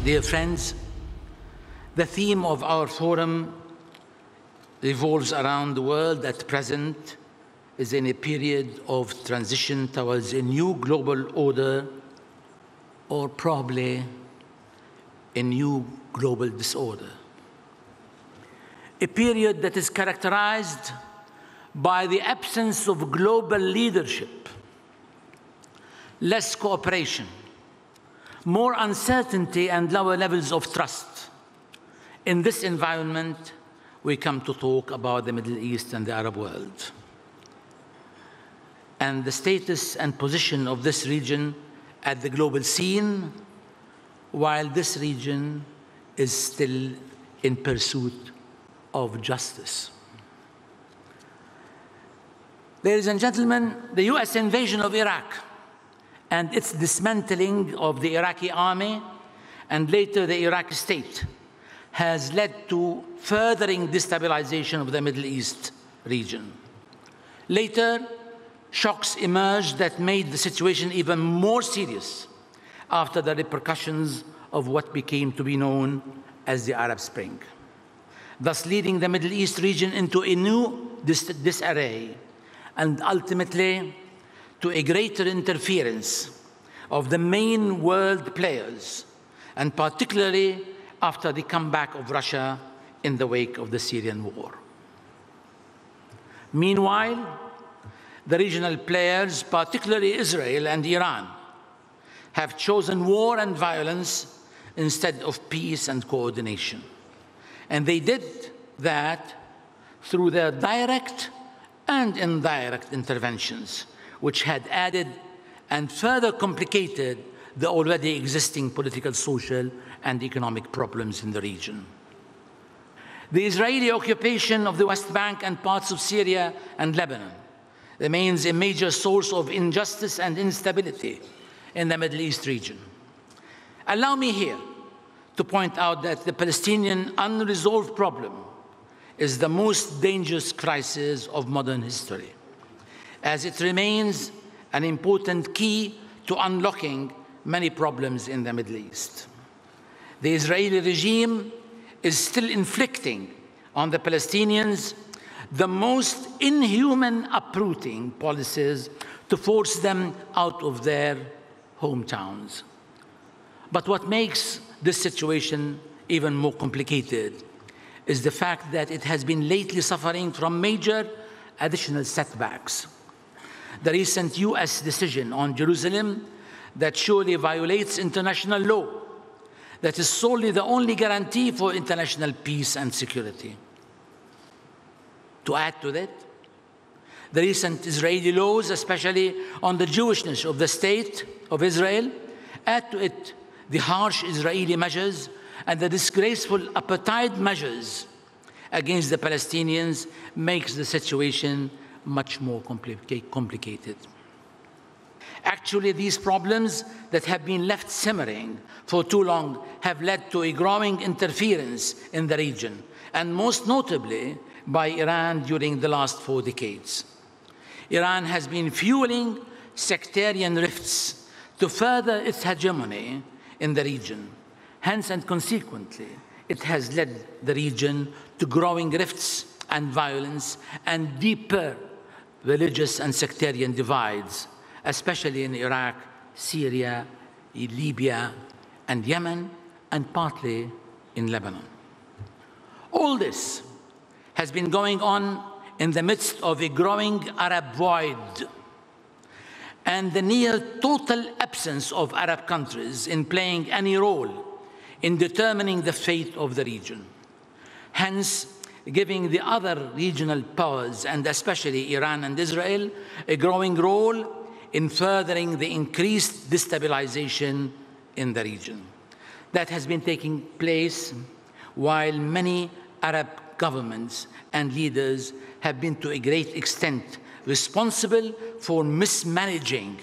Dear friends, the theme of our forum revolves around the world at present is in a period of transition towards a new global order, or probably a new global disorder. A period that is characterized by the absence of global leadership, less cooperation, more uncertainty and lower levels of trust. In this environment, we come to talk about the Middle East and the Arab world, and the status and position of this region at the global scene, while this region is still in pursuit of justice. Ladies and gentlemen, the US invasion of Iraq and its dismantling of the Iraqi army and later the Iraqi state has led to furthering destabilization of the Middle East region. Later, shocks emerged that made the situation even more serious after the repercussions of what became to be known as the Arab Spring, thus leading the Middle East region into a new disarray and ultimately to a greater interference of the main world players, and particularly after the comeback of Russia in the wake of the Syrian war. Meanwhile, the regional players, particularly Israel and Iran, have chosen war and violence instead of peace and coordination. And they did that through their direct and indirect interventions, which had added and further complicated the already existing political, social, and economic problems in the region. The Israeli occupation of the West Bank and parts of Syria and Lebanon remains a major source of injustice and instability in the Middle East region. Allow me here to point out that the Palestinian unresolved problem is the most dangerous crisis of modern history, as it remains an important key to unlocking many problems in the Middle East. The Israeli regime is still inflicting on the Palestinians the most inhuman uprooting policies to force them out of their hometowns. But what makes this situation even more complicated is the fact that it has been lately suffering from major additional setbacks. The recent US decision on Jerusalem that surely violates international law, that is solely the only guarantee for international peace and security. To add to that, the recent Israeli laws, especially on the Jewishness of the state of Israel, add to it the harsh Israeli measures and the disgraceful apartheid measures against the Palestinians makes the situation much more complicated. Actually, these problems that have been left simmering for too long have led to a growing interference in the region, and most notably by Iran during the last 4 decades. Iran has been fueling sectarian rifts to further its hegemony in the region. Hence and consequently, it has led the region to growing rifts and violence and deeper religious and sectarian divides, especially in Iraq, Syria, Libya, and Yemen, and partly in Lebanon. All this has been going on in the midst of a growing Arab void and the near total absence of Arab countries in playing any role in determining the fate of the region. Hence, giving the other regional powers, and especially Iran and Israel, a growing role in furthering the increased destabilization in the region. That has been taking place while many Arab governments and leaders have been to a great extent responsible for mismanaging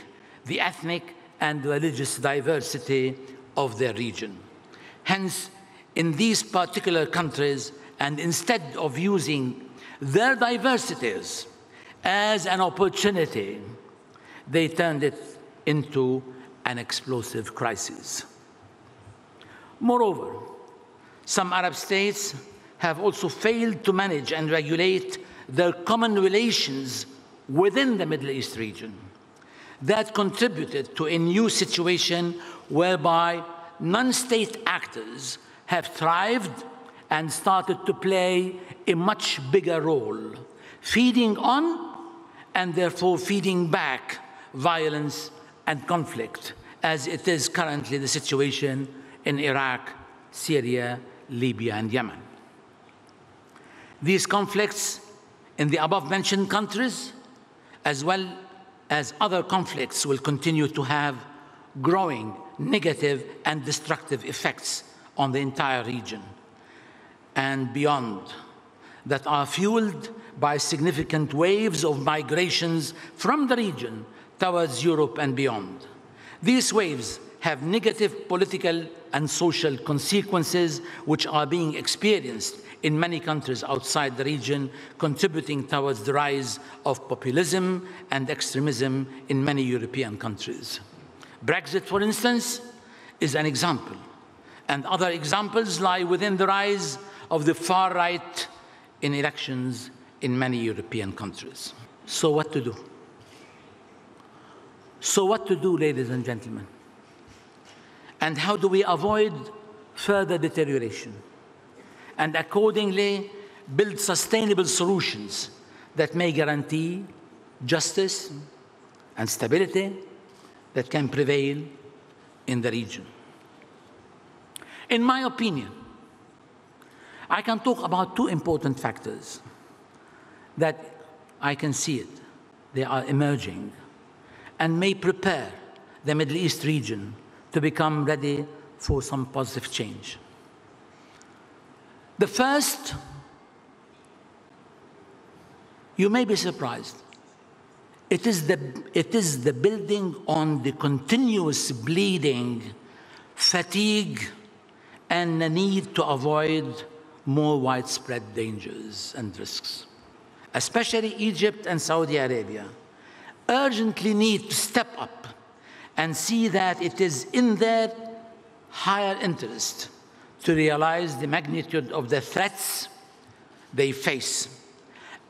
the ethnic and religious diversity of their region. Hence, in these particular countries, and instead of using their diversities as an opportunity, they turned it into an explosive crisis. Moreover, some Arab states have also failed to manage and regulate their common relations within the Middle East region. That contributed to a new situation whereby non-state actors have thrived and started to play a much bigger role, feeding on and therefore feeding back violence and conflict, as it is currently the situation in Iraq, Syria, Libya, and Yemen. These conflicts in the above-mentioned countries, as well as other conflicts, will continue to have growing negative and destructive effects on the entire region and beyond, that are fueled by significant waves of migrations from the region towards Europe and beyond. These waves have negative political and social consequences which are being experienced in many countries outside the region, contributing towards the rise of populism and extremism in many European countries. Brexit, for instance, is an example, and other examples lie within the rise of the far right in elections in many European countries. So what to do? So what to do, ladies and gentlemen? And how do we avoid further deterioration and accordingly build sustainable solutions that may guarantee justice and stability that can prevail in the region? In my opinion, I can talk about two important factors that I can see it. They are emerging and may prepare the Middle East region to become ready for some positive change. The first, you may be surprised, it is the building on the continuous bleeding, fatigue, and the need to avoid more widespread dangers and risks. Especially Egypt and Saudi Arabia urgently need to step up and see that it is in their higher interest to realize the magnitude of the threats they face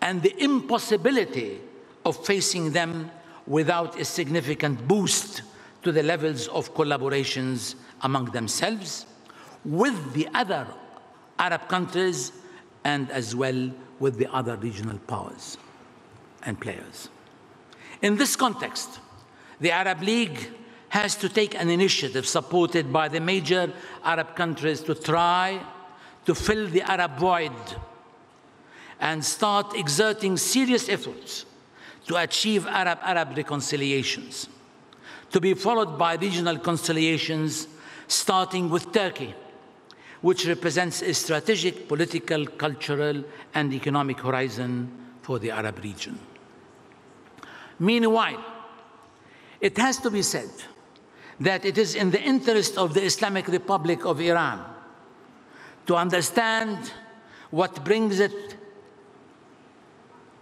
and the impossibility of facing them without a significant boost to the levels of collaborations among themselves, with the other Arab countries, and as well with the other regional powers and players. In this context, the Arab League has to take an initiative supported by the major Arab countries to try to fill the Arab void and start exerting serious efforts to achieve Arab-Arab reconciliations, to be followed by regional conciliations, starting with Turkey, which represents a strategic political, cultural, and economic horizon for the Arab region. Meanwhile, it has to be said that it is in the interest of the Islamic Republic of Iran to understand what brings it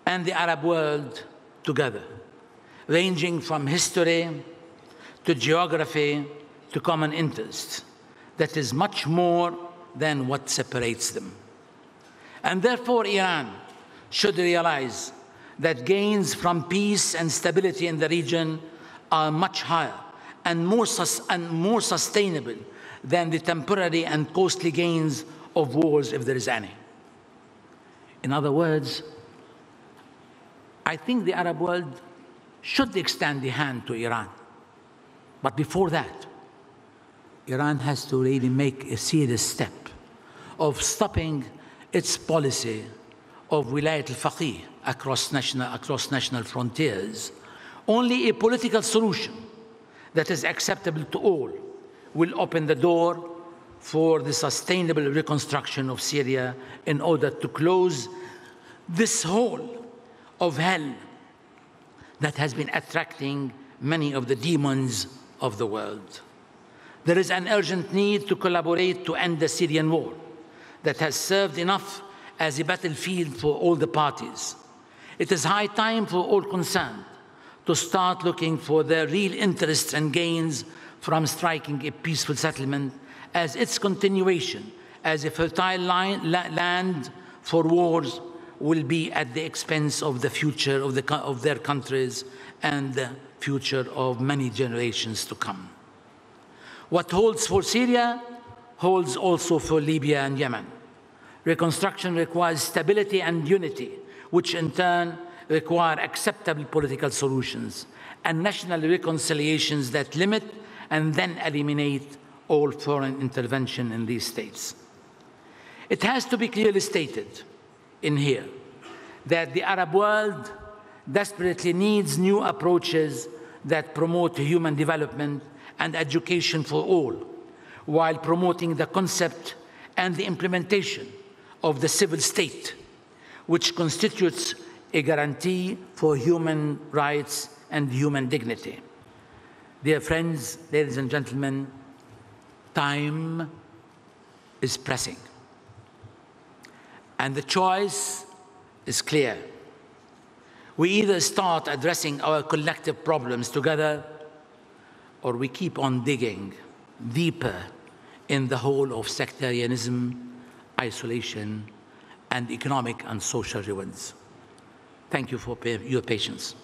and the Arab world together, ranging from history to geography to common interests. That is much more than what separates them. And therefore, Iran should realize that gains from peace and stability in the region are much higher and more sustainable than the temporary and costly gains of wars, if there is any. In other words, I think the Arab world should extend the hand to Iran. But before that, Iran has to really make a serious step of stopping its policy of wilayat al-faqih across national frontiers. Only a political solution that is acceptable to all will open the door for the sustainable reconstruction of Syria in order to close this hole of hell that has been attracting many of the demons of the world. There is an urgent need to collaborate to end the Syrian war that has served enough as a battlefield for all the parties. It is high time for all concerned to start looking for their real interests and gains from striking a peaceful settlement as its continuation as a fertile land for wars will be at the expense of the future of their countries and the future of many generations to come. What holds for Syria holds also for Libya and Yemen. Reconstruction requires stability and unity, which in turn require acceptable political solutions and national reconciliations that limit and then eliminate all foreign intervention in these states. It has to be clearly stated in here that the Arab world desperately needs new approaches that promote human development and education for all, while promoting the concept and the implementation of the civil state, which constitutes a guarantee for human rights and human dignity. Dear friends, ladies and gentlemen, time is pressing. And the choice is clear. We either start addressing our collective problems together, or we keep on digging deeper in the hole of sectarianism, isolation, and economic and social ruins. Thank you for your patience.